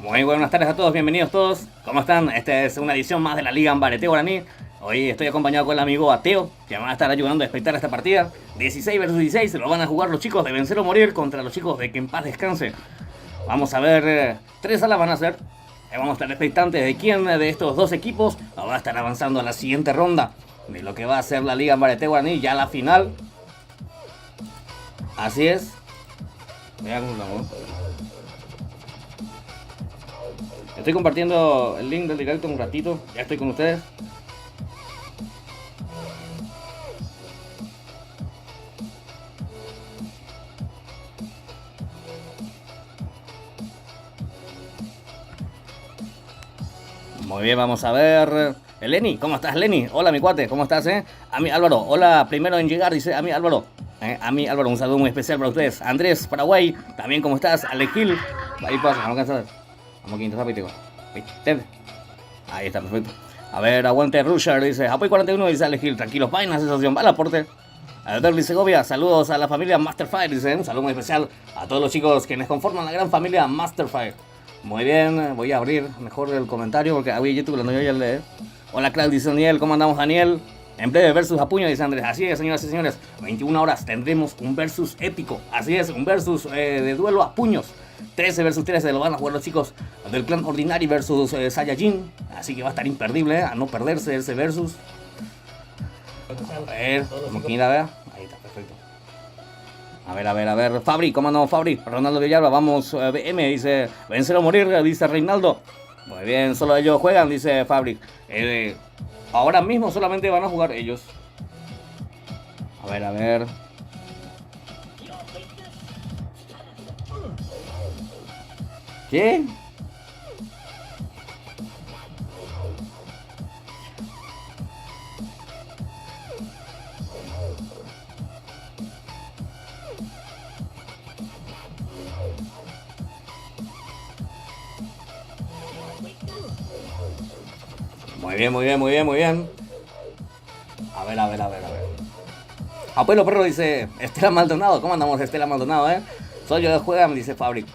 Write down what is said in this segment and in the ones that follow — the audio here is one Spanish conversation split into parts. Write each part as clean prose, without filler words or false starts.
Muy buenas tardes a todos, bienvenidos todos. ¿Cómo están? Esta es una edición más de la Liga Ambareté Guaraní. Hoy estoy acompañado con el amigo Ateo, que me va a estar ayudando a espectar esta partida. 16 versus 16, lo van a jugar los chicos de Vencer o Morir contra los chicos de Que en Paz Descanse. Vamos a ver, tres salas van a ser. Vamos a estar expectantes de quién de estos dos equipos va a estar avanzando a la siguiente ronda de lo que va a ser la Liga Ambareté Guaraní, ya la final. Así es. Veamos la voz. Estoy compartiendo el link del directo un ratito. Ya estoy con ustedes. Muy bien, vamos a ver. Lenny, ¿cómo estás, Lenny? Hola, mi cuate, ¿cómo estás, A mí, Álvaro, hola, primero en llegar, dice a mí, Álvaro. A mí, Álvaro, un saludo muy especial para ustedes. Andrés, Paraguay, también, ¿cómo estás? Alejil, ahí pasa, no alcanzas. Vamos a intentar rápido. Ahí está, perfecto. A ver, aguante Rusher, dice Apoy 41, dice Alejil, tranquilos, vaina, sensación, va al aporte. A ver, Segovia, saludos a la familia Masterfire, dice, un saludo muy especial a todos los chicos quienes conforman la gran familia Masterfire. Muy bien, voy a abrir mejor el comentario porque había YouTube cuando yo ya leí. Hola Claudio, dice Daniel, ¿cómo andamos, Daniel? En breve versus a puño, dice Andrés. Así es, señoras y señores, 21 horas tendremos un versus épico. Así es, un versus de duelo a puños. 13 versus 13 lo van a jugar los chicos del clan Ordinary versus Saiyajin. Así que va a estar imperdible, a no perderse ese versus. A ver, como que vea. Ahí está, perfecto. A ver, Fabri, ¿cómo andamos, Fabri? Ronaldo Villalba, vamos, BM, dice, vencer o morir, dice Reinaldo. Muy bien, solo ellos juegan, dice Fabri. Ahora mismo solamente van a jugar ellos. A ver. ¿Qué? Muy bien. A ver. Abuelo Perro dice, Estela Maldonado, ¿cómo andamos, Estela Maldonado, Soy yo de Juegan, dice Fabric.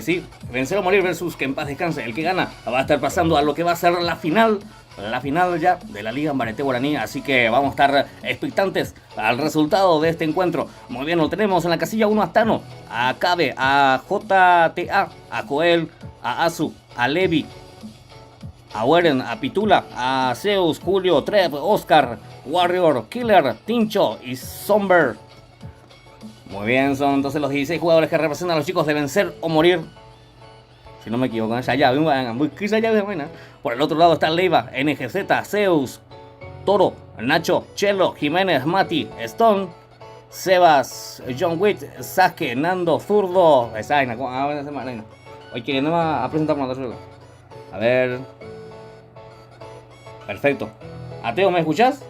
Sí, vencer o morir versus Que en Paz Descanse. El que gana va a estar pasando a lo que va a ser la final ya de la Liga Ambareté Guaraní. Así que vamos a estar expectantes al resultado de este encuentro. Muy bien, lo tenemos en la casilla 1 a Tano, a Cabe, a JTA, a Joel, a Azu, a Levi, a Weren, a Pitula, a Zeus, Julio, Trev, Oscar, Warrior, Killer, Tincho y Somber. Muy bien, son entonces los 16 jugadores que representan a los chicos de Vencer o Morir. Si no me equivoco, por el otro lado está Leiva, NGZ, Zeus, Toro, Nacho, Chelo, Jiménez, Mati, Stone, Sebas, John Witt, Sasuke, Nando, Zurdo. Hoy quieren a presentar una otra. A ver. Perfecto. Ateo, ¿me escuchás?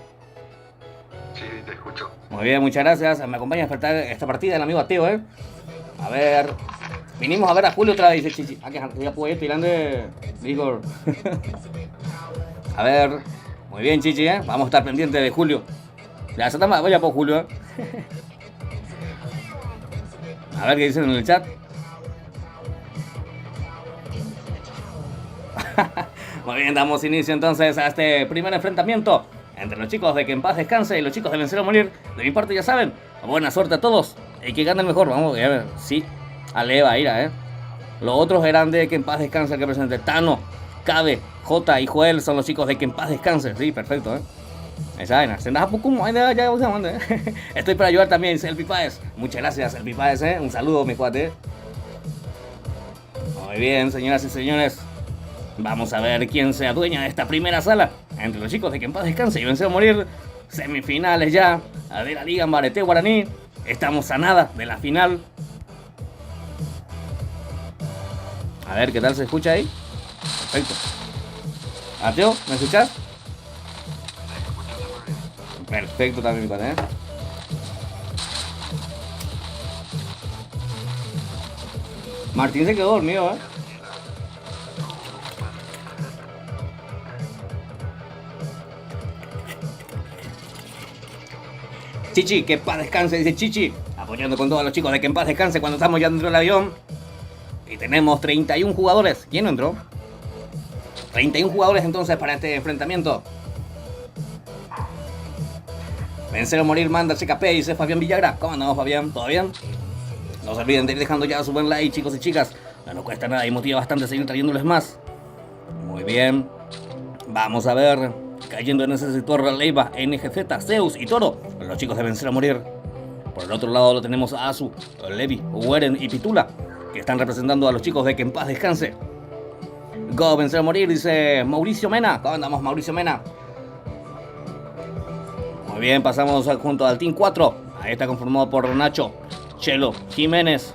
Sí, te escucho. Muy bien, muchas gracias. Me acompaña a despertar esta partida el amigo Ateo, A ver. Vinimos a ver a Julio otra vez, dice Chichi. Que ya puedo tirando de Vigor. A ver. Muy bien, Chichi, Vamos a estar pendientes de Julio. Ya se está más, vaya por Julio, A ver qué dicen en el chat. Muy bien, damos inicio entonces a este primer enfrentamiento entre los chicos de Que en Paz Descanse y los chicos de Vencer o Morir. De mi parte, ya saben, buena suerte a todos. Y que gane el mejor, vamos a ver. Sí, Aleva, ira, Los otros eran de Que en Paz Descanse, que presente Tano, Cabe, J y Joel son los chicos de Que en Paz Descanse. Sí, perfecto, Esa vaina, se da poco, ya Estoy para ayudar también, dice El Pipaes. Muchas gracias, El Pipaes, Un saludo, mi cuate. Muy bien, señoras y señores. Vamos a ver quién se adueña de esta primera sala entre los chicos de Que en Paz Descanse y Vencer o Morir. Semifinales ya de la Liga Ambareté Guaraní. Estamos a nada de la final. A ver qué tal se escucha ahí. Perfecto. Ateo, ¿me escuchás? Perfecto también, mi padre, Martín se quedó dormido, Chichi, que en paz descanse, dice Chichi. Apoyando con todos los chicos de Que en paz descanse cuando estamos ya dentro del avión. Y tenemos 31 jugadores. ¿Quién no entró? 31 jugadores entonces para este enfrentamiento. Vencer o morir, manda CKP, dice Fabián Villagra. ¿Cómo andamos, Fabián? ¿Todo bien? No se olviden de ir dejando ya su buen like, chicos y chicas. No cuesta nada y motiva bastante seguir trayéndoles más. Muy bien. Vamos a ver. Cayendo en ese sector Leiva, NGZ, Zeus y Toro. Los chicos de Vencer o Morir. Por el otro lado lo tenemos a Azu, Levi, Weren y Pitula, que están representando a los chicos de Que en Paz Descanse. Go, Vencer o Morir, dice Mauricio Mena. ¿Cómo andamos, Mauricio Mena? Muy bien, pasamos junto al Team 4. Ahí está conformado por Nacho, Chelo, Jiménez.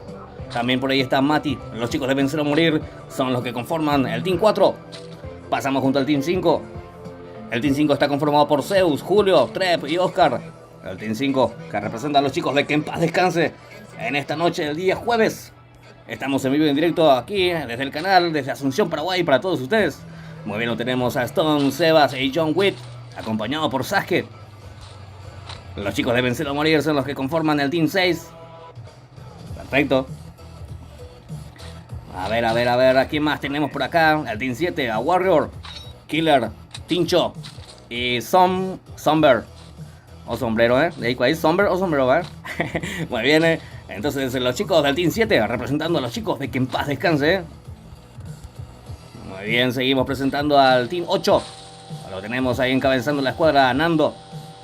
También por ahí está Mati. Los chicos de Vencer o Morir son los que conforman el Team 4. Pasamos junto al Team 5. El Team 5 está conformado por Zeus, Julio, Trep y Oscar. El Team 5 que representa a los chicos de Que en Paz Descanse en esta noche del día jueves. Estamos en vivo y en directo aquí desde el canal, desde Asunción, Paraguay, para todos ustedes. Muy bien, lo tenemos a Stone, Sebas y John Witt, acompañado por Sasuke. Los chicos de Vencer o Morir son los que conforman el Team 6. Perfecto. A ver, ¿a quién más tenemos por acá? El Team 7, a Warrior, Killer, Tincho y Somber. O sombrero, ¿eh? De ahí cuál es, Somber o sombrero, ¿eh? Muy bien, Entonces los chicos del Team 7 representando a los chicos de Que en Paz Descanse, ¿eh? Muy bien, seguimos presentando al Team 8. Lo tenemos ahí encabezando la escuadra Nando.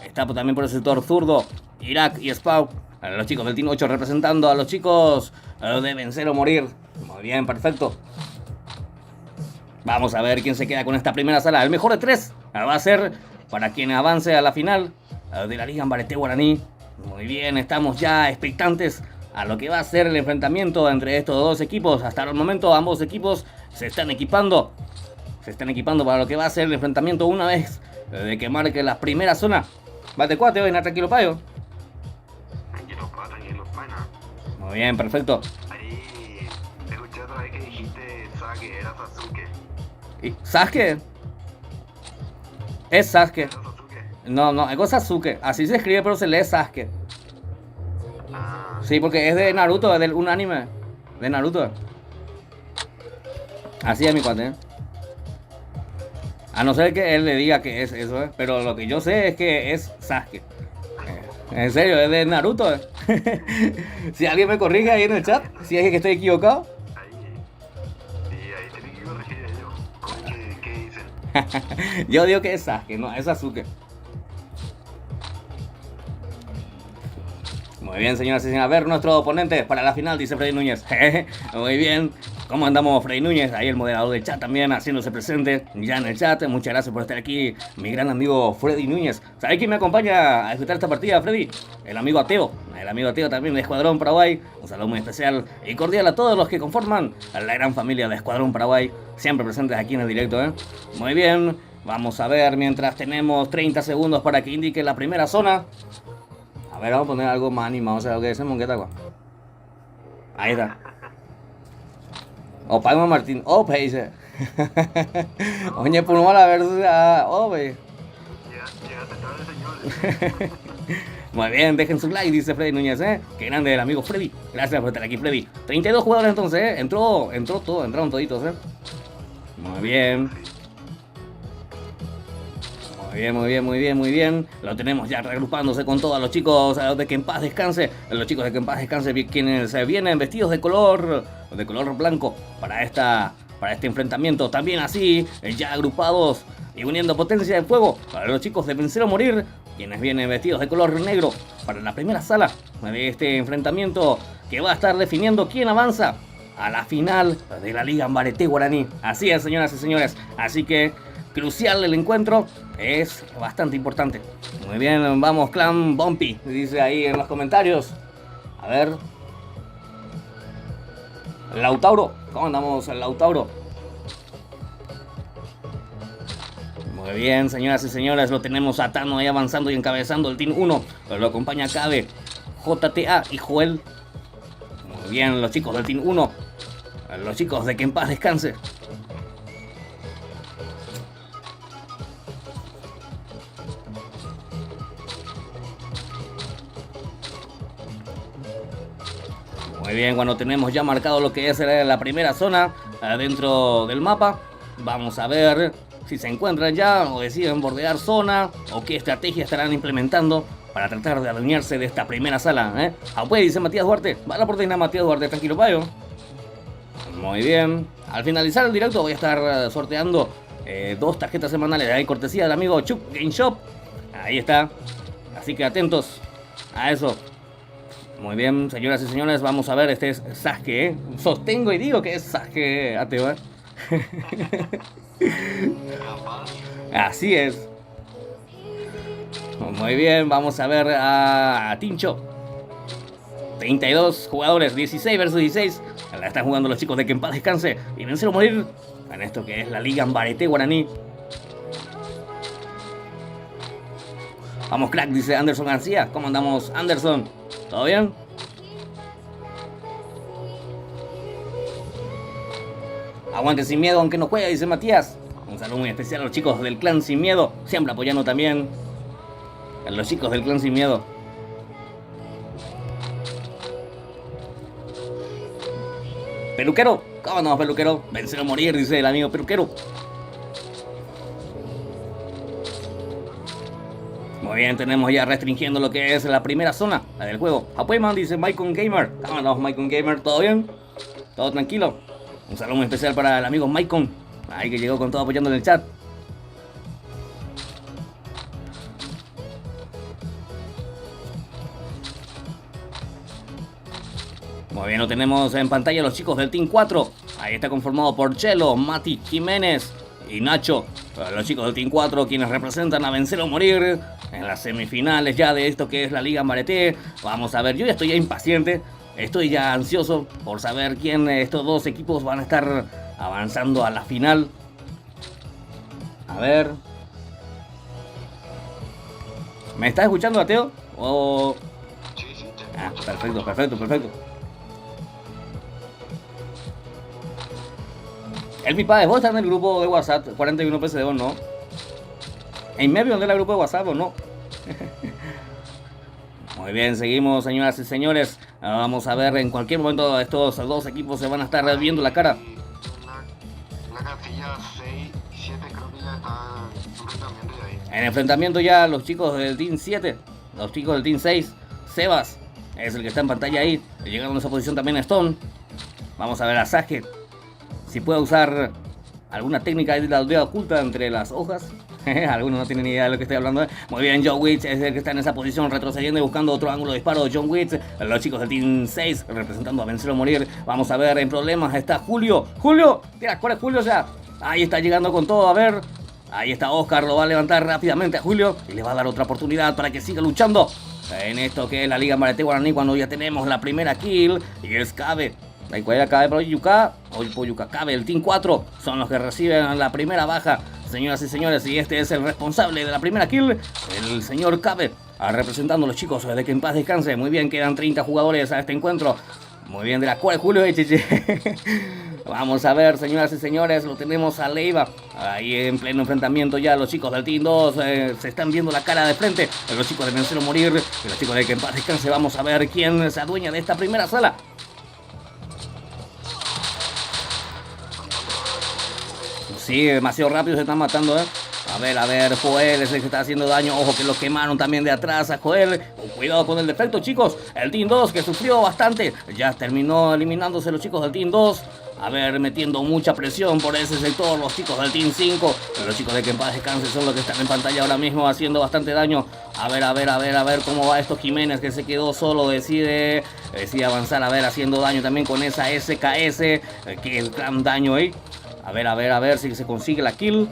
Está también por el sector zurdo, Irak y Spau. Los chicos del Team 8 representando a los chicos de Vencer o Morir. Muy bien, perfecto. Vamos a ver quién se queda con esta primera sala. El mejor de 3 va a ser para quien avance a la final de la Liga Ambarete Guaraní. Muy bien, estamos ya expectantes a lo que va a ser el enfrentamiento entre estos dos equipos. Hasta el momento ambos equipos se están equipando. Para lo que va a ser el enfrentamiento una vez de que marque la primera zona. Bate cuate hoy, tranquilo payo. Tranquilo, pana. Muy bien, perfecto. Ahí escuché otra vez que dijiste Sasuke, era Sasuke. ¿Y Sasuke? Es Sasuke. ¿Era Sasuke? No, es Sasuke. Así se escribe, pero se lee Sasuke. Ah, Sí, porque es de Naruto, es de un anime de Naruto. Así es mi cuate, ¿eh? A no ser que él le diga que es eso, ¿eh? Pero lo que yo sé es que es Sasuke. En serio, es de Naruto, ¿eh? Si alguien me corrige ahí en el chat, si es que estoy equivocado. ahí. Sí, ahí tiene que corregir ellos. ¿Qué dicen? Yo digo que es Sasuke, no, es Sasuke. Muy bien, señoras y señores. A ver, nuestro oponente para la final, dice Freddy Núñez. Muy bien. ¿Cómo andamos, Freddy Núñez? Ahí el moderador del chat también haciéndose presente ya en el chat. Muchas gracias por estar aquí, mi gran amigo Freddy Núñez. ¿Sabes quién me acompaña a disfrutar esta partida, Freddy? El amigo Ateo. El amigo Ateo también de Escuadrón Paraguay. Un saludo muy especial y cordial a todos los que conforman a la gran familia de Escuadrón Paraguay. Siempre presentes aquí en el directo, ¿eh? Muy bien. Vamos a ver mientras tenemos 30 segundos para que indique la primera zona. A ver, vamos a poner algo más animado, o sea, lo que decimos, ¿qué tal? Ahí está. O Palma Martín, ope, dice. Oye, por no la verdad, ope. Llegaste tarde, señores. Muy bien, dejen su like, dice Freddy Núñez, ¿eh? Qué grande el amigo Freddy. Gracias por estar aquí, Freddy. 32 jugadores entonces, ¿eh? Entraron toditos, ¿eh? Muy bien. Muy bien. Lo tenemos ya reagrupándose con todos los chicos de Que en Paz Descanse. Los chicos de Que en Paz Descanse, quienes vienen vestidos de color blanco para este enfrentamiento. También así, ya agrupados y uniendo potencia de fuego para los chicos de Vencer o Morir, quienes vienen vestidos de color negro para la primera sala de este enfrentamiento que va a estar definiendo quién avanza a la final de la Liga Ambarete Guaraní. Así es, señoras y señores. Así que crucial el encuentro, es bastante importante. Muy bien, vamos Clan Bumpy, dice ahí en los comentarios. A ver. Lautauro, ¿cómo andamos, Lautauro? Muy bien, señoras y señores, lo tenemos a Tano ahí avanzando y encabezando el Team 1. Lo acompaña Cabe, JTA y Joel. Muy bien, los chicos del Team 1. Los chicos de Que en Paz Descanse. Muy bien, cuando tenemos ya marcado lo que es la primera zona dentro del mapa, vamos a ver si se encuentran ya o deciden bordear zona o qué estrategia estarán implementando para tratar de adueñarse de esta primera sala. Pues dice Matías Duarte, va la oportunidad Matías Duarte, tranquilo payo. Muy bien, al finalizar el directo voy a estar sorteando 2 tarjetas semanales de cortesía del amigo Chuck Game Shop. Ahí está, así que atentos a eso. Muy bien, señoras y señores, vamos a ver, este es Sasuke, sostengo y digo que es Sasuke, ateo, Así es. Muy bien, vamos a ver a Tincho. 32 jugadores, 16 versus 16. La están jugando los chicos de Que en Paz Descanse y vencer o morir en esto que es la Liga Ambarete Guaraní. Vamos crack, dice Anderson García. ¿Cómo andamos, Anderson? ¿Todo bien? Aguante Sin Miedo aunque no juegue, dice Matías. Un saludo muy especial a los chicos del Clan Sin Miedo, siempre apoyando también a los chicos del Clan Sin Miedo. Peluquero, ¿cómo no, Peluquero? Vencer o morir, dice el amigo Peluquero. Muy bien, tenemos ya restringiendo lo que es la primera zona, la del juego. Apoyman, dice Maicon Gamer. ¿Cómo no, Maicon Gamer? ¿Todo bien? ¿Todo tranquilo? Un saludo muy especial para el amigo Maicon, ahí que llegó con todo apoyando en el chat. Muy bien, lo tenemos en pantalla los chicos del Team 4. Ahí está conformado por Chelo, Mati, Jiménez y Nacho. Los chicos del Team 4 quienes representan a Vencer o Morir en las semifinales ya de esto que es la Liga Ambarete. Vamos a ver, yo ya estoy ya impaciente. Estoy ya ansioso por saber quién de estos dos equipos van a estar avanzando a la final. A ver. ¿Me estás escuchando, Ateo? ¿O...? Sí, sí, Perfecto. El Pipa, vos estás en el grupo de WhatsApp 41 PC de vos, ¿no? En medio del grupo de WhatsApp, ¿o no? Muy bien, seguimos, señoras y señores. Vamos a ver, en cualquier momento estos dos equipos se van a estar viendo la cara. La casilla 6 y 7 creo que ya está enfrentamiento de ahí. En enfrentamiento ya los chicos del Team 7, los chicos del Team 6. Sebas es el que está en pantalla ahí. Llegando en esa posición también Stone. Vamos a ver a Sasuke si puede usar alguna técnica de la aldea oculta entre las hojas. Algunos no tienen ni idea de lo que estoy hablando. Muy bien, John Witz es el que está en esa posición, retrocediendo y buscando otro ángulo de disparo. John Witz, los chicos del Team 6 representando a Vencer o Morir. Vamos a ver, en problemas está Julio. Julio, tira, ¿cuál es Julio? O sea, ahí está llegando con todo, a ver. Ahí está Oscar, lo va a levantar rápidamente a Julio y le va a dar otra oportunidad para que siga luchando en esto que es la Liga Ambarete Guaraní, cuando ya tenemos la primera kill. Y es Cabe. La cual Cabe por Yuka, o Yuka Cabe, el Team 4 son los que reciben la primera baja, señoras y señores, y este es el responsable de la primera kill, el señor Cabe, representando a los chicos de Que en Paz Descanse. Muy bien, quedan 30 jugadores a este encuentro. Muy bien, de la cual Julio Echeche. Vamos a ver, señoras y señores, lo tenemos a Leiva. Ahí en pleno enfrentamiento ya los chicos del Team 2 se están viendo la cara de frente. Los chicos de Vencer o Morir, los chicos de Que en Paz Descanse. Vamos a ver quién se adueña de esta primera sala. Sí, demasiado rápido se están matando, A ver, Joel es el que está haciendo daño. Ojo que lo quemaron también de atrás a Joel. Cuidado con el defecto, chicos. El Team 2 que sufrió bastante. Ya terminó eliminándose los chicos del Team 2. A ver, metiendo mucha presión por ese sector los chicos del Team 5. Los chicos de Que en Paz Descanse son los que están en pantalla ahora mismo haciendo bastante daño. A ver cómo va esto. Jiménez, que se quedó solo, decide avanzar. A ver, haciendo daño también con esa SKS. Que es gran daño ahí. A ver si se consigue la kill.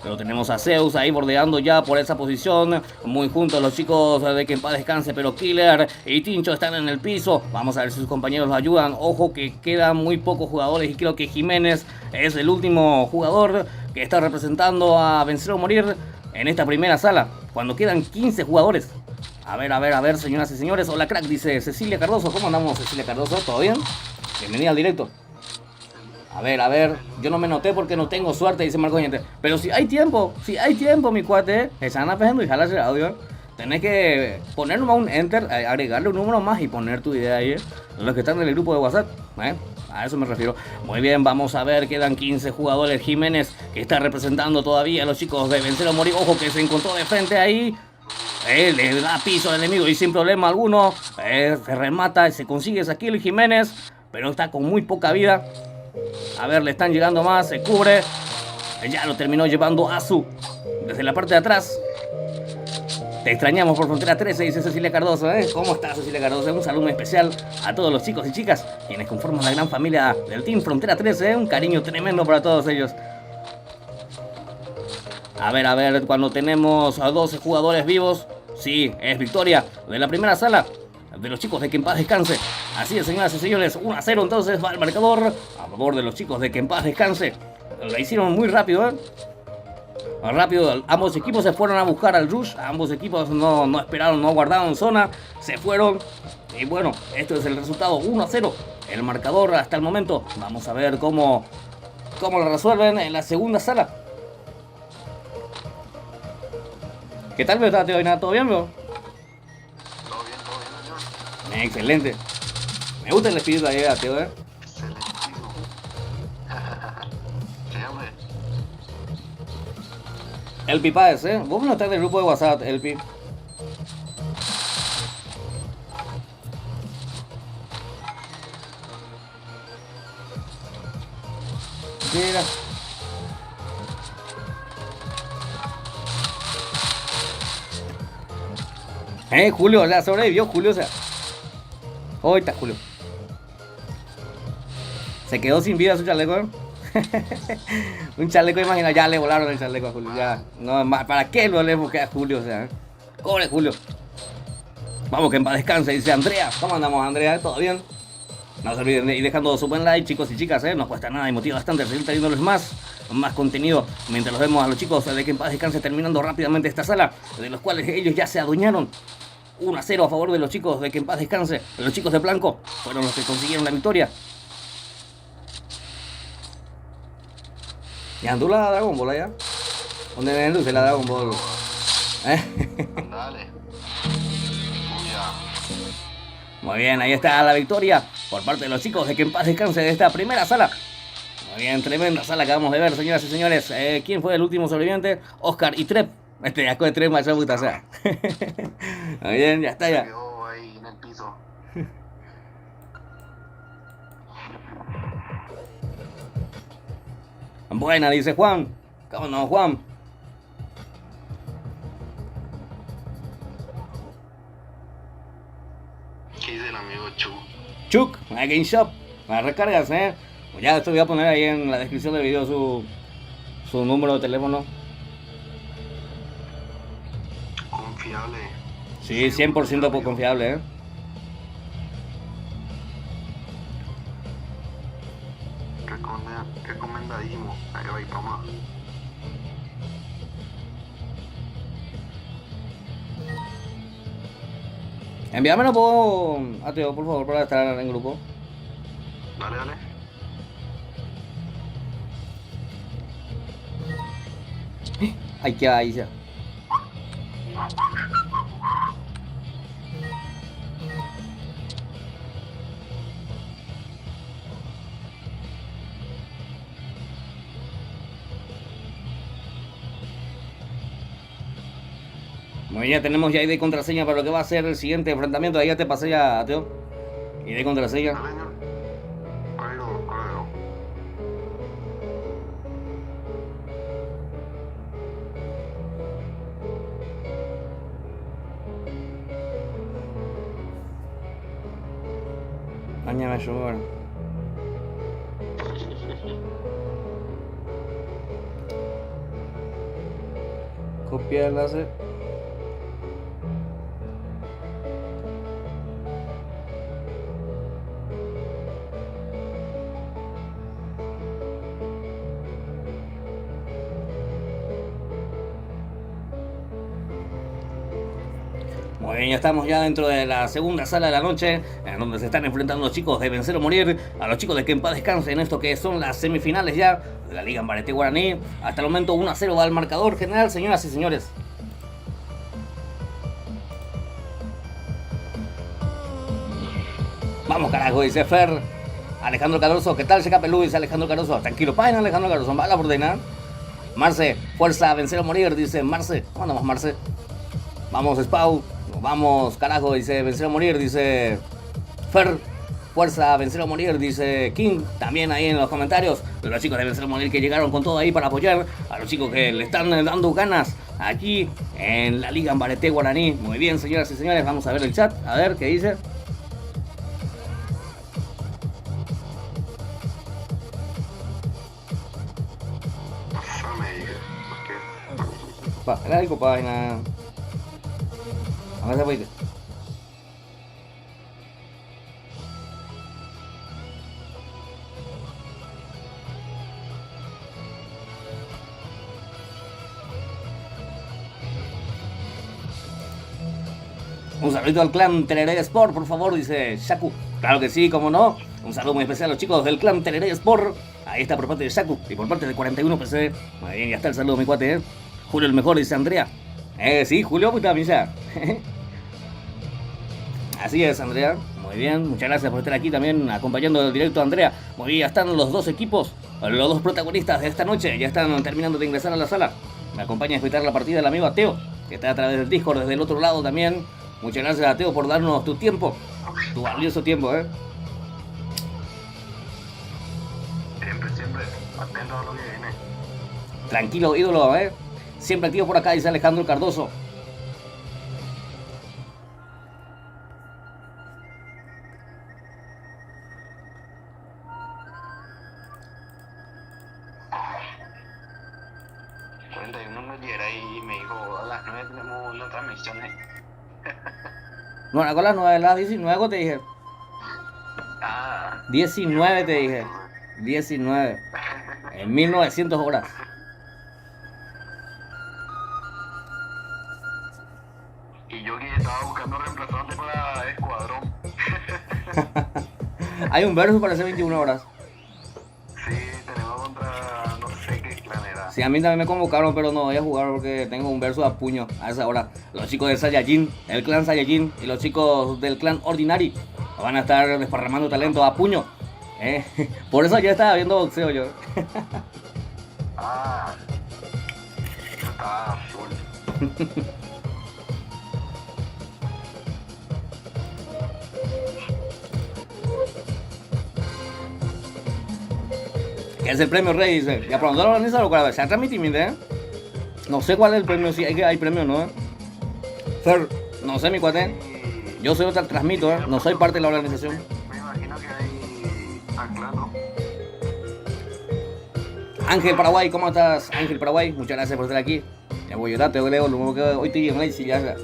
Pero tenemos a Zeus ahí bordeando ya por esa posición. Muy juntos los chicos de Que en Paz Descanse. Pero Killer y Tincho están en el piso. Vamos a ver si sus compañeros los ayudan. Ojo que quedan muy pocos jugadores. Y creo que Jiménez es el último jugador que está representando a Vencer o Morir en esta primera sala. Cuando quedan 15 jugadores. A ver, señoras y señores. Hola crack, dice Cecilia Cardoso. ¿Cómo andamos, Cecilia Cardoso? ¿Todo bien? Bienvenida al directo. A ver, yo no me noté porque no tengo suerte, dice Marco Gente. Pero si hay tiempo, mi cuate, se van apejando y jala el audio. Tenés que poner nomás un enter, agregarle un número más y poner tu idea ahí, los que están en el grupo de WhatsApp, a eso me refiero. Muy bien, vamos a ver, quedan 15 jugadores. Jiménez, que está representando todavía a los chicos de Vencer o Morir. Ojo que se encontró de frente ahí. Le da piso al enemigo y sin problema alguno. Se remata y se consigue esa kill Jiménez, pero está con muy poca vida. A ver, le están llegando más, se cubre. Ya lo terminó llevando Azu desde la parte de atrás. Te extrañamos por Frontera 13, dice Cecilia Cardoso, ¿Cómo estás, Cecilia Cardoso? Un saludo muy especial a todos los chicos y chicas quienes conforman la gran familia del Team Frontera 13, Un cariño tremendo para todos ellos. A ver, cuando tenemos a 12 jugadores vivos, sí, es victoria de la primera sala de los chicos de Que en Paz Descanse. Así es, señoras y señores, 1-0 entonces va el marcador a favor de los chicos de Que en Paz Descanse. La hicieron muy rápido, Rápido, ambos equipos se fueron a buscar al rush. Ambos equipos no esperaron, no guardaron zona, se fueron. Y bueno, esto es el resultado, 1-0 el marcador hasta el momento. Vamos a ver cómo lo resuelven en la segunda sala. ¿Qué tal, Teo? ¿Todo bien, bro? Todo bien, señor. Excelente. Me gusta el espíritu de allá, Teo, Excelentísimo. Sí, hombre. Elpi Páez, Vos no estás del grupo de WhatsApp, Elpi. Mira. Julio, ya sobrevivió Julio, o sea. Hoy está Julio. Se quedó sin vida su chaleco, Un chaleco, imagina, ya le volaron el chaleco a Julio. Ya, no, ¿para qué lo le busqué a Julio? O sea, pobre Julio. Vamos, que en paz descanse, dice Andrea. ¿Cómo andamos, Andrea? ¿Todo bien? No se olviden de ir dejando su buen like, chicos y chicas, No cuesta nada y motiva bastante seguir trayéndoles más contenido. Mientras los vemos a los chicos de Que en Paz Descanse terminando rápidamente esta sala, de los cuales ellos ya se adueñaron. 1-0 a favor de los chicos de Que en Paz Descanse. Los chicos de Blanco fueron los que consiguieron la victoria. ¿Y andó la Dragon Ball allá? ¿Dónde ven la Dragon Ball? Dale. Muy bien, ahí está la victoria por parte de los chicos de Que en Paz Descanse de esta primera sala. Muy bien, tremenda sala que acabamos de ver, señoras y señores. ¿Quién fue el último sobreviviente? Oscar y Trep. Asco de Trep, macho puta, o sea. Muy bien, ya está ya. Quedó ahí en el piso. Buena, dice Juan. ¿Cómo no, Juan? ¿Qué dice el amigo Chu? Chuk, Game Shop. Las recargas, Pues ya esto voy a poner ahí en la descripción del video su número de teléfono. Confiable. Sí, 100% confiable, Recomendadísimo. Ahí va y para más. Envíamelo a Teo, por favor, para estar en grupo. Dale, dale. Ay, qué ahí ya. Bueno, ya tenemos ya ID y contraseña para lo que va a ser el siguiente enfrentamiento. Ahí ya te pasé ya, Teo. ID y contraseña. Dale, señor. Código. Mañana llover. Copiar el enlace. Muy bien, ya estamos ya dentro de la segunda sala de la noche, en donde se están enfrentando los chicos de Vencer o Morir a los chicos de Que en Paz Descanse en esto que son las semifinales ya de la Liga Ambarete Guaraní. Hasta el momento 1-0 va el marcador general, señoras y señores. Vamos carajo, dice Fer. Alejandro Cardoso, ¿qué tal se Pelú? Dice Alejandro Cardoso. Tranquilo, página Alejandro Cardoso, va a la ordenar. Marce, fuerza, vencer o morir, dice Marce. ¿Cómo andamos, Marce? Vamos, Spau. Vamos, carajo, dice vencer o morir, dice Fer. Fuerza, vencer o morir, dice King. También ahí en los comentarios. Los chicos de vencer o morir que llegaron con todo ahí para apoyar a los chicos que le están dando ganas aquí en la Liga Ambareté Guaraní. Muy bien, señoras y señores, vamos a ver el chat. A ver qué dice. Era algo página. A ver, se puede. Un saludito al clan Tereré Sport, por favor, dice Shaku. Claro que sí, cómo no. Un saludo muy especial a los chicos del clan Tereré Sport. Ahí está por parte de Shaku y por parte de 41 PC. Muy bien, ya está el saludo, mi cuate, Julio el mejor, dice Andrea. Sí, Julio, puta misa. Así es, Andrea. Muy bien, muchas gracias por estar aquí también acompañando el directo a Andrea. Muy bien, ya están los dos equipos, los dos protagonistas de esta noche. Ya están terminando de ingresar a la sala. Me acompaña a escuchar la partida el amigo Ateo, que está a través del Discord desde el otro lado también. Muchas gracias, Ateo, por darnos tu tiempo, tu valioso tiempo, Siempre, atento a lo que viene. Tranquilo, ídolo, Siempre activo por acá, dice Alejandro Cardoso. Uno me diera y me dijo, a las 9 tenemos la transmisión. No, a las 9, las 19 te dije. 19 te dije. 19. En 1900 horas. Y yo que estaba buscando reemplazante para Escuadrón. Hay un versus para hacer 21 horas. Sí, tenemos contra no sé qué clan era. Sí, a mí también me convocaron, pero no voy a jugar porque tengo un versus a puño a esa hora. Los chicos de Saiyajin, el clan Saiyajin y los chicos del clan Ordinary van a estar desparramando talento a puño. Por eso ya estaba viendo boxeo yo. Está full. ¿Qué es el premio Rey? Dice. Ya pronto lo organizaron para ver. Se ha transmitido, No sé cuál es el premio, si hay premio, ¿no? Fer, no sé, mi cuate. Yo soy otra, transmito, No soy parte de la organización. Me imagino que hay aclaro. Ángel Paraguay, ¿cómo estás? Ángel Paraguay, muchas gracias por estar aquí. Ya voy a llorar, te leo, lo que hoy te digo, si ya.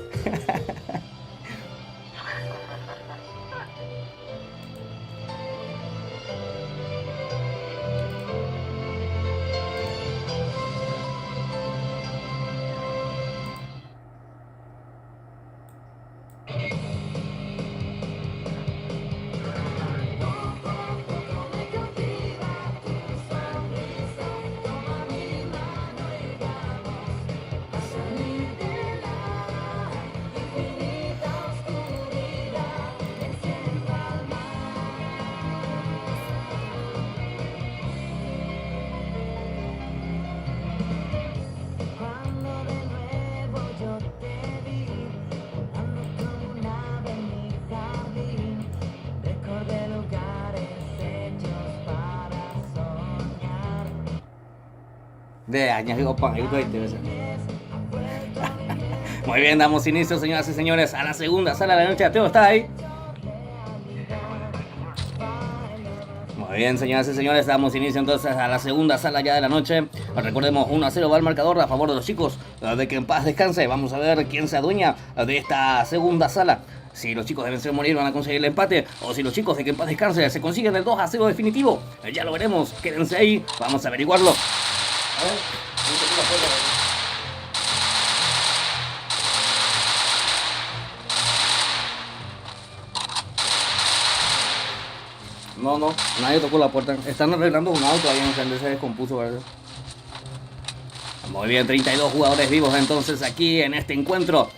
De años digo pan, Muy bien, damos inicio, señoras y señores, a la segunda sala de la noche. Teo, ¿está ahí? Muy bien, señoras y señores, damos inicio entonces a la segunda sala ya de la noche. Recordemos, 1-0 va el marcador a favor de los chicos de que en paz descanse. Vamos a ver quién se adueña de esta segunda sala. Si los chicos de vencer o morir van a conseguir el empate, o si los chicos de que en paz descanse se consiguen el 2-0 definitivo. Ya lo veremos, quédense ahí, vamos a averiguarlo. A ver, no, nadie tocó la puerta. Están arreglando un auto ahí en donde se descompuso, ¿verdad? Muy bien, 32 jugadores vivos entonces aquí en este encuentro.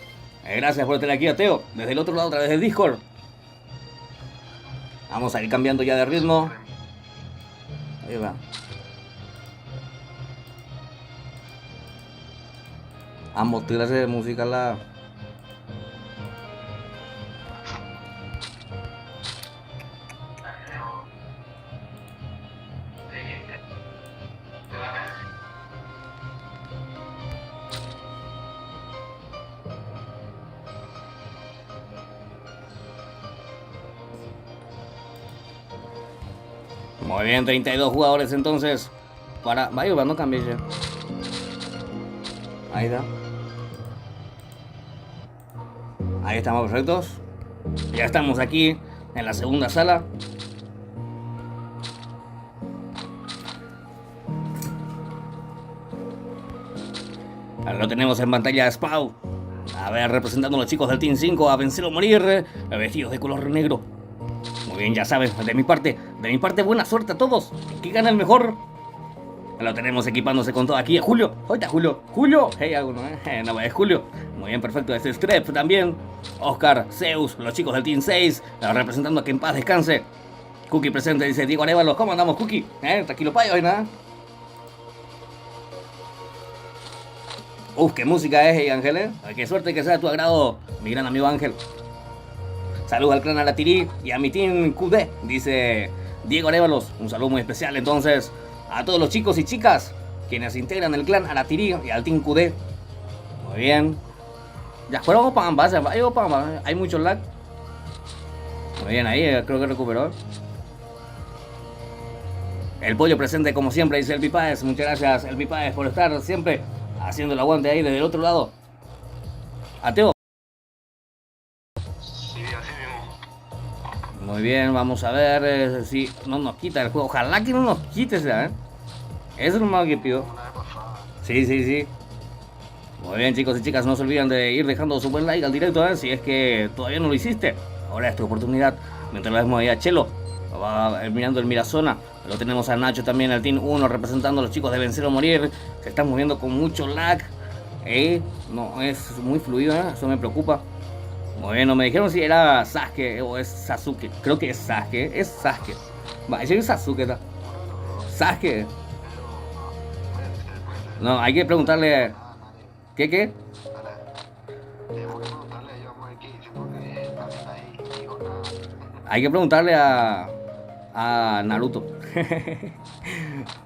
Gracias por estar aquí, Ateo, desde el otro lado a través del Discord. Vamos a ir cambiando ya de ritmo. Ahí va. Ambos clases de música la... Muy bien, 32 jugadores entonces. Para... Vaya, no cambié ya. Ahí está. Ahí estamos perfectos. Ya estamos aquí en la segunda sala. Lo tenemos en pantalla Spau. A ver, representando a los chicos del Team 5 a vencer o morir, vestidos de color negro. Muy bien, ya sabes, de mi parte, buena suerte a todos. Que gana el mejor. Lo tenemos equipándose con todo aquí. Julio, ahorita Julio, hey, no, es Julio. Muy bien, perfecto, este es Strep también. Oscar, Zeus, los chicos del Team 6, representando a que en paz descanse. Cookie presente, dice Diego Arevalo. ¿Cómo andamos, Cookie? Tranquilo, payo, nada. Qué música es, Ángel, Qué suerte que sea de tu agrado, mi gran amigo Ángel. Saludos al clan Aratirí y a mi Team QD, dice Diego Arevalos. Un saludo muy especial entonces a todos los chicos y chicas quienes integran el clan Aratirí y al Team QD. Muy bien. Ya fueron para ambas, hay mucho lag. Muy bien, ahí creo que recuperó. El pollo presente como siempre, dice Elvi Páez. Muchas gracias, Elvi Páez, por estar siempre haciendo el aguante ahí desde el otro lado. Ateo. Sí, así mismo. Muy bien, vamos a ver si no nos quita el juego. Ojalá que no nos quite, Eso es lo malo que pido. Una vez pasada. Sí. Muy bien, chicos y chicas, no se olviden de ir dejando su buen like al directo, si es que todavía no lo hiciste. Ahora es tu oportunidad. Mientras lo vemos ahí a Chelo, va mirando el Mirazona. Lo tenemos a Nacho también, el Team 1, representando a los chicos de Vencer o Morir. Se están moviendo con mucho lag. No es muy fluido, eso me preocupa. Muy bien, no me dijeron si era Sasuke o es Sasuke. Creo que es Sasuke. Va, ese es Sasuke. Sasuke. No, hay que preguntarle. ¿Qué? Tenemos que preguntarle a ellos, vamos a ver qué dicen, porque también ahí dijo nada. Hay que preguntarle a Naruto.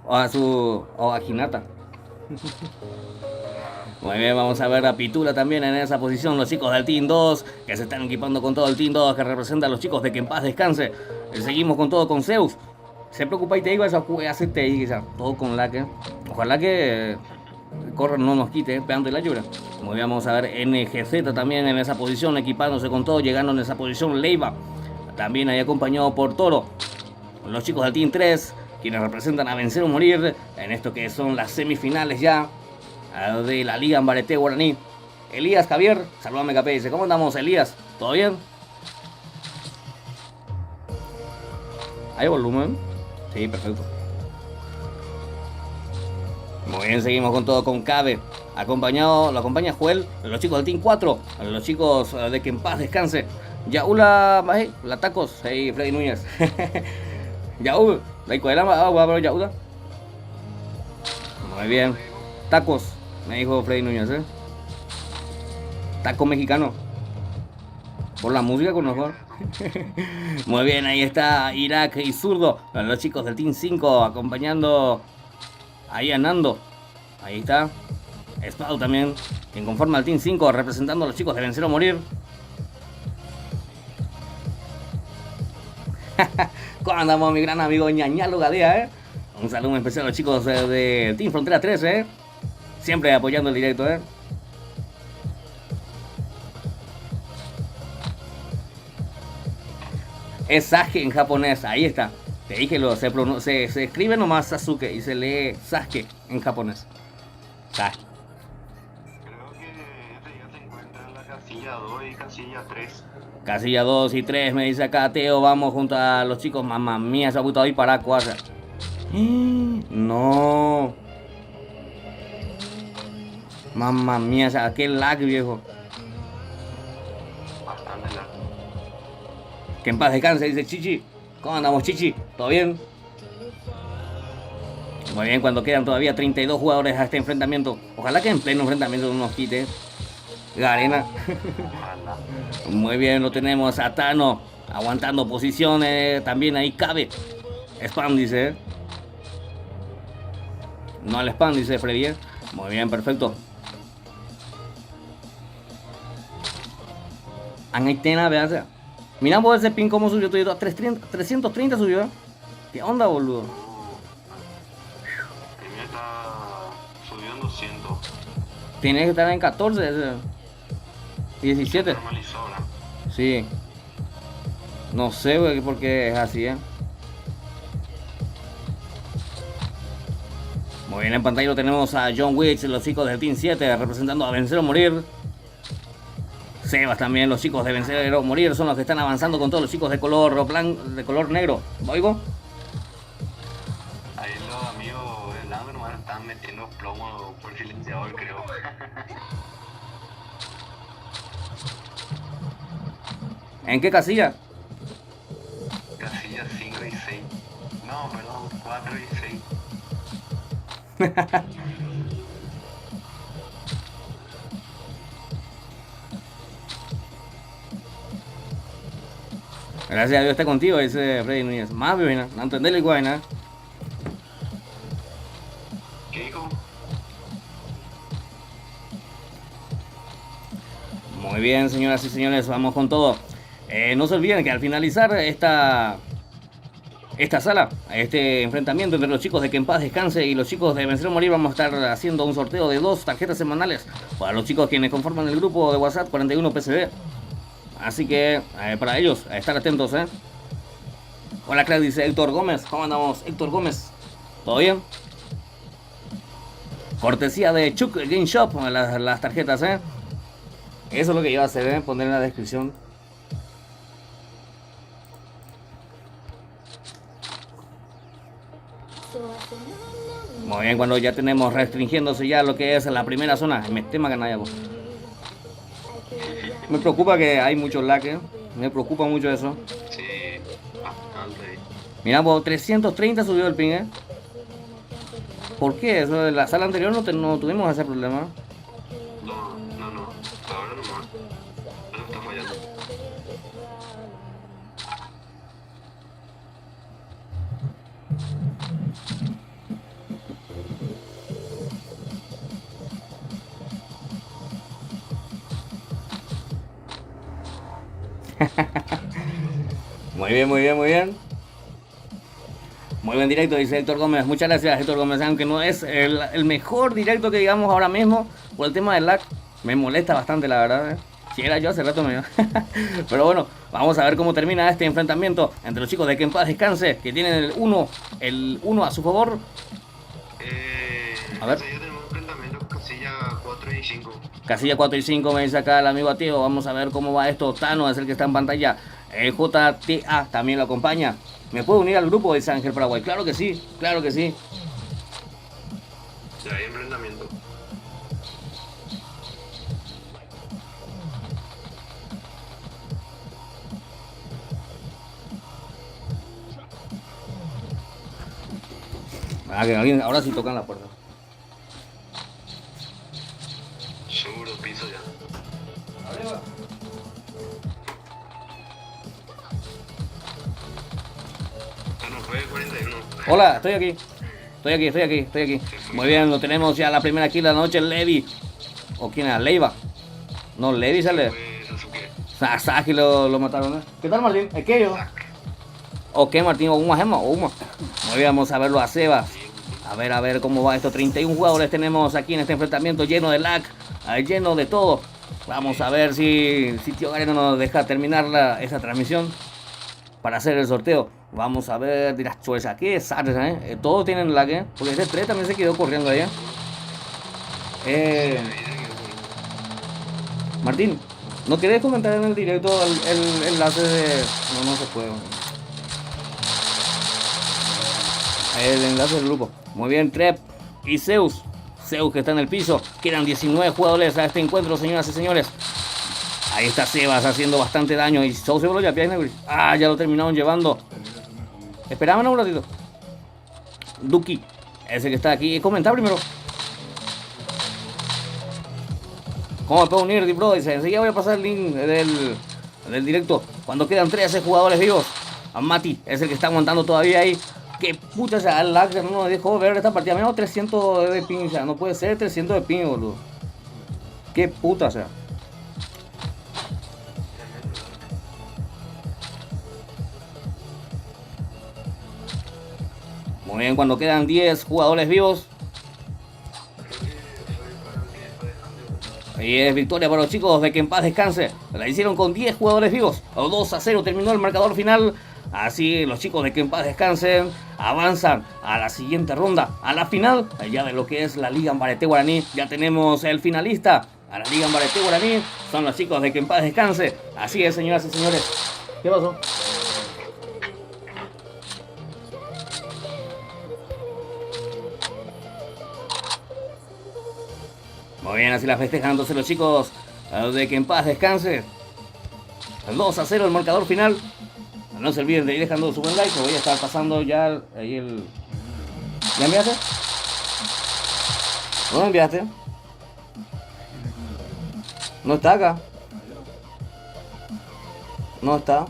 o a Hinata. Muy bien, vamos a ver a Pitula también en esa posición. Los chicos del Team 2 que se están equipando con todo el Team 2 que representa a los chicos de que en paz descanse. Seguimos con todo con Zeus. Se preocupa y te digo esa hacerte ahí, quizá. Todo con lag. Ojalá que corre no nos quite, pegando la lluvia. Muy bien, vamos a ver NGZ también en esa posición, equipándose con todo, llegando en esa posición Leiva. También ahí acompañado por Toro. Los chicos del Team 3, quienes representan a Vencer o Morir en esto que son las semifinales ya de la Liga Ambarete Guaraní. Elías Javier, saludame Capé, dice, ¿cómo andamos, Elías? ¿Todo bien? ¿Hay volumen? Sí, perfecto. Muy bien, seguimos con todo con Cabe. Lo acompaña Joel, los chicos del Team 4, los chicos de que en paz descanse. Yaula, la tacos, hey, Freddy Núñez. Yaula, la icoela, pero Yaula. Muy bien, tacos, me dijo Freddy Núñez, Taco mexicano. Por la música con mejor. Muy bien, ahí está Irak y Zurdo, los chicos del Team 5 acompañando ahí a Nando. Ahí está Spau también, quien conforma el Team 5 representando a los chicos de Vencer o Morir. ¿Cómo andamos, mi gran amigo Ñañalo Gadea, Un saludo muy especial a los chicos de Team Frontera 3, siempre apoyando el directo, Es Sasuke en japonés, ahí está. Te dije, se escribe nomás Sasuke y se lee Sasuke en japonés. Sasuke. Creo que ese ya se encuentra en la casilla 2 y casilla 3. Casilla 2 y 3, me dice acá Teo, vamos junto a los chicos. Mamma mía, se ha puesto ahí para 4. No. Mamma mía, qué lag, viejo. Bastante largo. Que en paz descanse, dice Chichi. ¿Cómo andamos, Chichi? ¿Todo bien? Muy bien, cuando quedan todavía 32 jugadores a este enfrentamiento. Ojalá que en pleno enfrentamiento no nos quite Garena. Ojalá. Muy bien, lo tenemos a Tano aguantando posiciones. También ahí cabe. Spam dice. No al spam, dice Freddy. Muy bien, perfecto. Angaitena, veas. Mira vos ese pin cómo subió todo a 330 subió. ¿Qué onda, boludo? El mío está subiendo 200. Tiene que estar en 14, ese. 17. Normalizó, ¿verdad? Sí. No sé, güey, porque es así, Muy bien, en pantalla lo tenemos a John Wicks, los chicos del Team 7, representando a Vencer o Morir. Sebas también, los chicos de Vencer o Morir son los que están avanzando con todos los chicos de color de color negro. ¿Oigo? Ahí los amigos del Lando nomás están metiendo plomo por silenciador, creo. ¿En qué casilla? Casillas 5 y 6. No, perdón, 4 y 6. Gracias a Dios está contigo, dice Freddy Núñez. Más bien, no entenderle igual, ¿no? ¿Qué dijo? Muy bien, señoras y señores, vamos con todo. No se olviden que al finalizar esta sala, este enfrentamiento entre los chicos de Que en Paz Descanse y los chicos de Vencer o Morir, vamos a estar haciendo un sorteo de 2 tarjetas semanales para los chicos quienes conforman el grupo de WhatsApp 41 PCB. Así que para ellos, a estar atentos, Hola, crack, dice Héctor Gómez. ¿Cómo andamos, Héctor Gómez? ¿Todo bien? Cortesía de Chuk Game Shop, las tarjetas, Eso es lo que iba a hacer, poner en la descripción. Muy bien, cuando ya tenemos restringiéndose ya lo que es la primera zona. Me tema canalla, vos. Me preocupa que hay mucho lag, Me preocupa mucho eso. Sí, bastante. Mira, vos, 330 subió el ping, ¿Por qué? Eso, en la sala anterior no tuvimos ese problema. No. Ahora nomás. Eso está fallando. Muy bien, muy bien, muy bien. Muy buen directo, dice Héctor Gómez. Muchas gracias, Héctor Gómez. Aunque no es el mejor directo que digamos ahora mismo, por el tema del lag, me molesta bastante, la verdad. Si era yo, hace rato me iba. Pero bueno, vamos a ver cómo termina este enfrentamiento entre los chicos de Que en Paz Descanse, que tienen el 1 a su favor. A ver. Ya tenemos enfrentamiento casilla 4 y 5. Casilla 4 y 5 me dice acá el amigo Ateo. Vamos a ver cómo va esto. Tano es el que está en pantalla. JTA también lo acompaña. ¿Me puedo unir al grupo? Dice Ángel Paraguay. Claro que sí, claro que sí. Ya hay enfrentamiento. Que alguien ahora sí tocan la puerta. Seguro, piso ya. Arriba. No fue 41. Hola, estoy aquí. Estoy aquí. Muy bien, lo tenemos ya la primera kill de la noche, Levi. ¿O quién era? Leiva. No, Levi sale. Fue Sasuke. Sasaki lo mataron, ¿Qué tal, Martín? ¿Es que yo? ¿O qué, Martín? ¿O una gema? ¿O una? Muy bien, vamos a verlo a Sebas. A ver cómo va esto. 31 jugadores tenemos aquí en este enfrentamiento lleno de lag, lleno de todo. Vamos a ver si Tío Garena nos deja terminar esa transmisión para hacer el sorteo. Vamos a ver, dirás, chuesa, ¿qué es? Todos tienen lag, porque ese 3 también se quedó corriendo allá. Martín, ¿no querés comentar en el directo el enlace de...? No se puede. El enlace del grupo. Muy bien, Trep y Zeus. Zeus que está en el piso. Quedan 19 jugadores a este encuentro, señoras y señores. Ahí está Sebas haciendo bastante daño. Y Zeus se volvió ya, ya lo terminaron llevando. Esperame un ratito. Duki, ese que está aquí. Comenta primero. ¿Cómo me puedo unir, bro? Dice, enseguida voy a pasar el link del directo. Cuando quedan 13 jugadores vivos. A Mati, es el que está aguantando todavía ahí. Que pucha, o sea, el lag no nos dejó ver esta partida. Menos 300 de ping, o sea, no puede ser 300 de ping, boludo. Qué puta, o sea. Muy bien, cuando quedan 10 jugadores vivos. Y es victoria para los chicos de que en paz descanse. La hicieron con 10 jugadores vivos. 2-0 terminó el marcador final. Así los chicos de que en paz descansen avanzan a la siguiente ronda, a la final, ya de lo que es la Liga Ambareté Guaraní. Ya tenemos el finalista a la Liga Ambareté Guaraní. Son los chicos de que en paz descanse. Así es, señoras y señores. ¿Qué pasó? Muy bien, así la festejan entonces los chicos de que en paz descanse. 2-0 el marcador final. No se olviden de ir dejando su buen like, que voy a estar pasando ya ahí el... ¿Ya enviaste? ¿Dónde enviaste? No está acá. No está.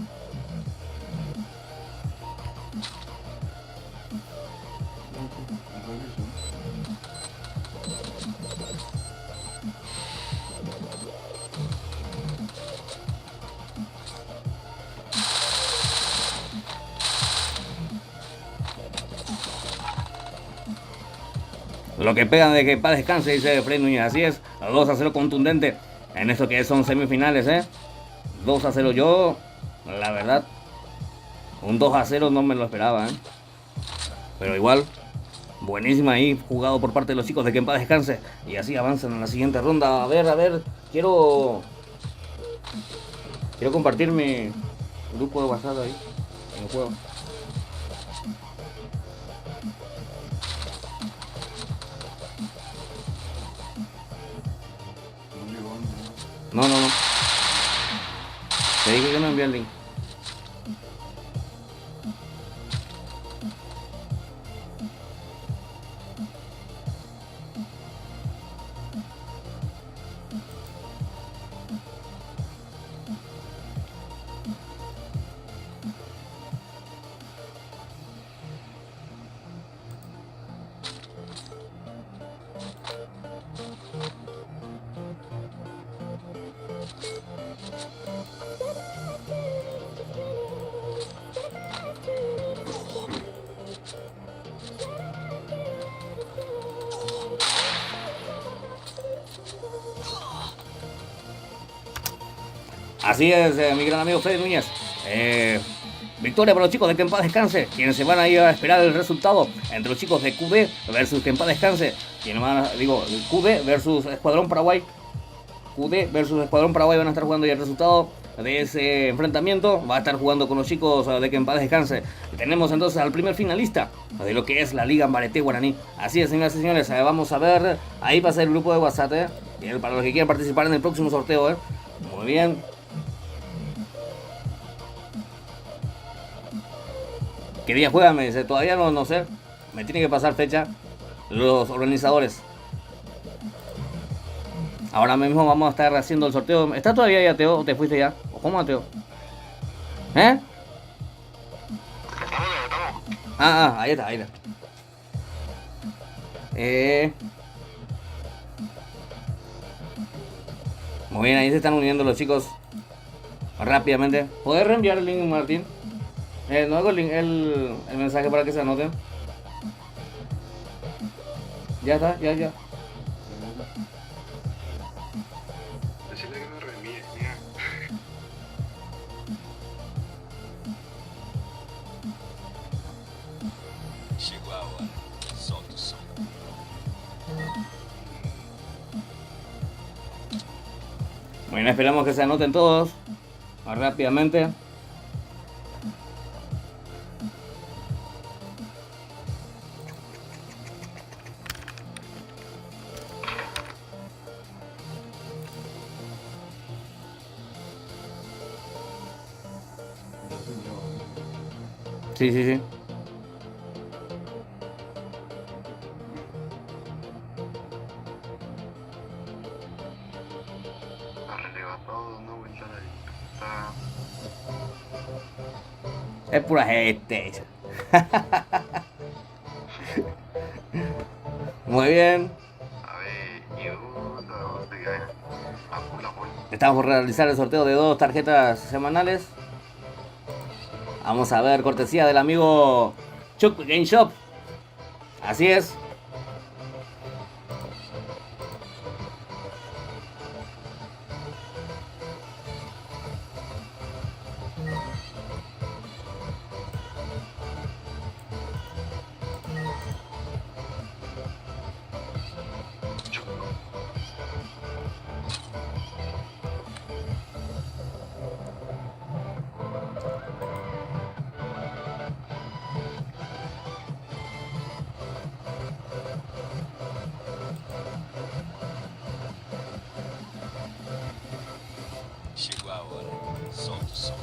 Lo que pegan de que para descanse, dice Fred Núñez. Así es, 2-0 contundente en esto que son semifinales, 2-0 yo, la verdad, un 2-0 no me lo esperaba, pero igual, buenísima ahí, jugado por parte de los chicos de que en paz descanse. Y así avanzan en la siguiente ronda. A ver, quiero compartir mi grupo de WhatsApp ahí, en el juego. No. Te dije que no envié el link. Así es, mi gran amigo Freddy Núñez. Victoria para los chicos de que en paz descanse, quienes se van a ir a esperar el resultado entre los chicos de QD versus que en paz descanse, quienes van a, QD versus Escuadrón Paraguay. QD versus Escuadrón Paraguay van a estar jugando y el resultado de ese enfrentamiento va a estar jugando con los chicos de que en paz descanse. Y tenemos entonces al primer finalista de lo que es la Liga Ambareté Guaraní. Así es, señoras y señores, vamos a ver, ahí pasa el grupo de WhatsApp, para los que quieran participar en el próximo sorteo. Muy bien. ¿Qué día juegan? Me dice, todavía no sé. Me tiene que pasar fecha los organizadores. Ahora mismo vamos a estar haciendo el sorteo. ¿Está todavía ya, Teo? ¿O te fuiste ya? ¿O cómo, Teo? Estamos. Ahí está. Muy bien, ahí se están uniendo los chicos rápidamente. ¿Puedes reenviar el link, Martín? No hago el mensaje para que se anoten. Ya está, ya. Decirle que me reenvíe, mira. Chegou a hora. Solta o som. Bueno, esperamos que se anoten todos rápidamente. Sí. Es pura gente. Muy bien. A ver, y uno, de que a full. Estamos por realizar el sorteo de 2 tarjetas semanales. Vamos a ver, cortesía del amigo Chuck Game Shop. Así es. Chegou a hora. Solta o som.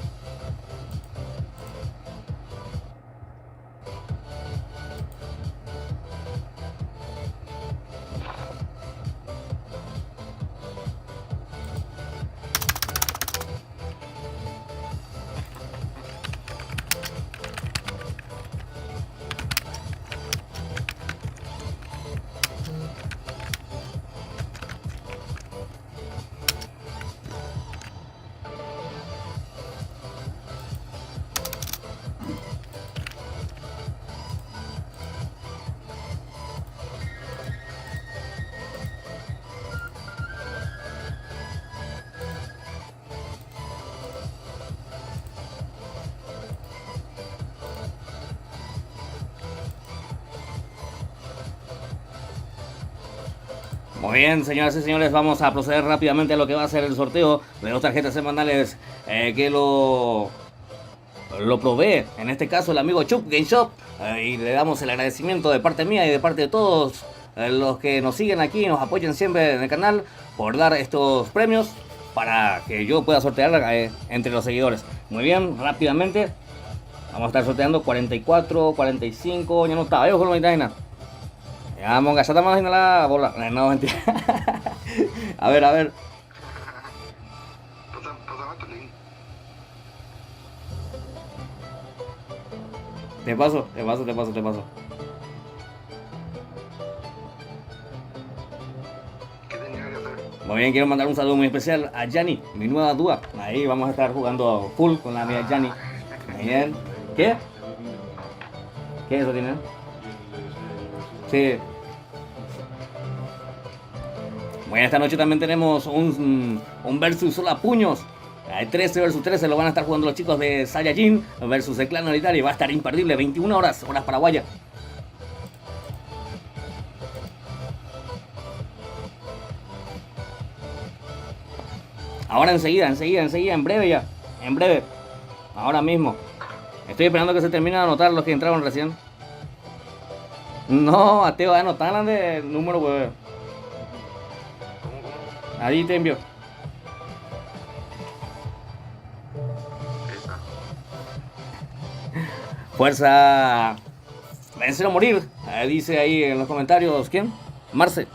Muy bien, señoras y señores, vamos a proceder rápidamente a lo que va a ser el sorteo de 2 tarjetas semanales que lo provee, en este caso el amigo Chuck Game Shop, y le damos el agradecimiento de parte mía y de parte de todos los que nos siguen aquí y nos apoyan siempre en el canal por dar estos premios para que yo pueda sortear entre los seguidores. Muy bien, rápidamente vamos a estar sorteando 44, 45, ya no estaba, yo con la mitad. Ya, monga, ya estamos haciendo la bola. No, mentira. A ver. Pásame tu link. Te paso. ¿Qué tenía que hacer? Muy bien, quiero mandar un saludo muy especial a Yanni, mi nueva dúa. Ahí vamos a estar jugando full con la mía Yanni. Muy bien. ¿Qué? ¿Qué eso tiene? Sí. Bueno, esta noche también tenemos un versus solo a puños. Hay 13 versus 13, lo van a estar jugando los chicos de Saiyajin versus el clan Military. Va a estar imperdible, 21 horas paraguayas. Ahora enseguida, en breve ya. En breve. Ahora mismo. Estoy esperando que se termine de anotar los que entraron recién. No, a te va a anotar de número, güey. Ahí te envío. Esa. Fuerza. Vencer o morir. Dice ahí en los comentarios. ¿Quién? Marce.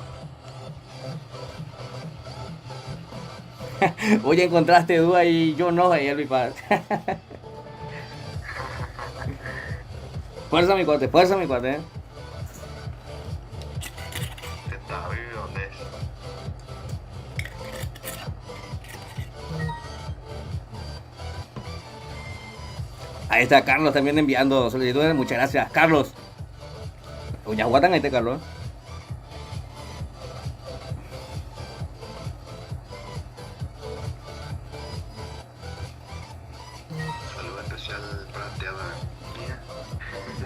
Oye, encontraste duda y yo no, y el padre. Fuerza mi cuate, Está bien, ¿dónde es? Ahí está Carlos también enviando solicitudes. Muchas gracias, Carlos. Ya guatan este Carlos. Saludo especial para Teada mía.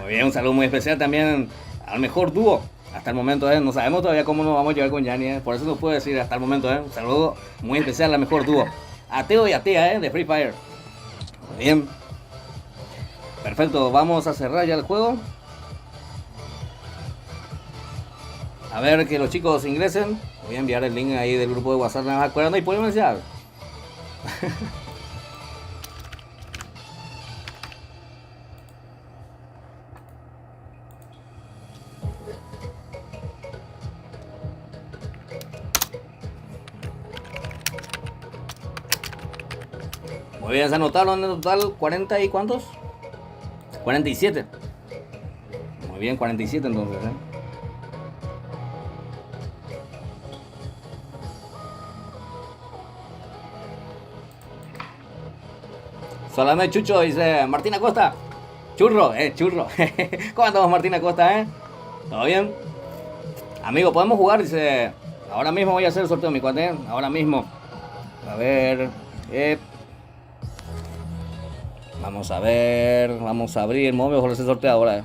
Muy bien, un saludo muy especial también al mejor dúo. Hasta el momento, no sabemos todavía cómo nos vamos a llevar con Yanni, por eso no puedo decir hasta el momento, un saludo muy especial al mejor dúo. Ateo y Atea, de Free Fire. Muy bien. Perfecto, vamos a cerrar ya el juego. A ver que los chicos ingresen. Voy a enviar el link ahí del grupo de WhatsApp. ¿Me acuerdan? Y podemos iniciar. Muy bien, se anotaron en total 40 y cuántos? 47. Muy bien, 47 entonces, Solamente Chucho, dice Martín Acosta. Churro, churro. ¿Cómo andamos, Martín Acosta, ¿Todo bien? Amigo, ¿podemos jugar? Dice, ahora mismo voy a hacer el sorteo, mi cuate, ahora mismo. A ver, vamos a ver, vamos a abrir, me voy a hacer el sorteo ahora.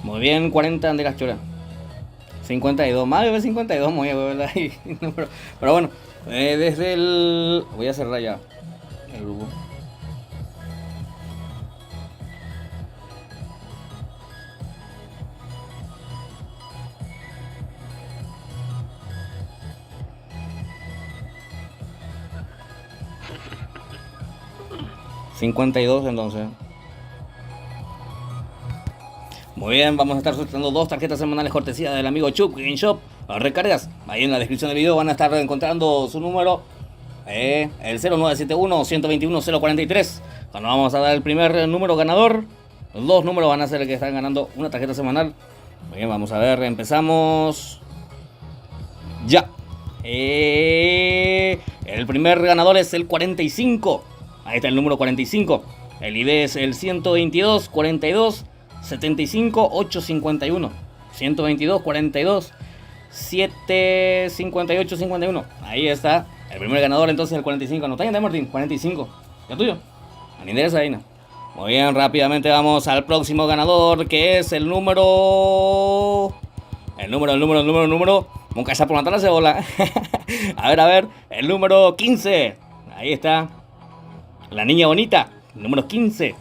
Muy bien, 40 de las choras. 52, más de 52, muy bien, ¿verdad? Pero bueno, desde el... Voy a cerrar ya el grupo. $52 entonces. Muy bien, vamos a estar sorteando 2 tarjetas semanales cortesía del amigo Chuck Game Shop. Recargas, ahí en la descripción del video van a estar encontrando su número, el 0971-121-043. Cuando vamos a dar el primer número ganador, los 2 números van a ser el que están ganando una tarjeta semanal. Muy bien, vamos a ver, empezamos ya. El primer ganador es el 45. Ahí está el número 45. El ID es el 122 42 75 851. 122 42 758 51. Ahí está. El primer ganador entonces el 45. ¿No está bien, Martín? 45. ¿Ya tuyo? A mí interesa ahí, ¿no? Muy bien, rápidamente vamos al próximo ganador, que es el número... El número. Nunca se por matar la cebola. A ver. El número 15. Ahí está. La niña bonita. El número 15.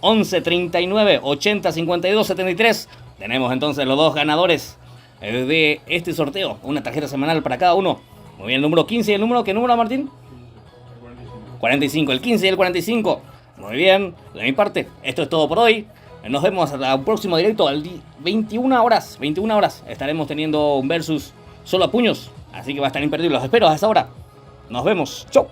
11 39 80 52 73. Tenemos entonces los 2 ganadores de este sorteo. Una tarjeta semanal para cada uno. Muy bien, el número 15 y el número... ¿Qué número, Martín? 45. El 15 y el 45. Muy bien. De mi parte, esto es todo por hoy. Nos vemos hasta el próximo directo al 21 horas. 21 horas estaremos teniendo un versus solo a puños. Así que va a estar imperdible. Los espero a esa hora. Nos vemos. Chau.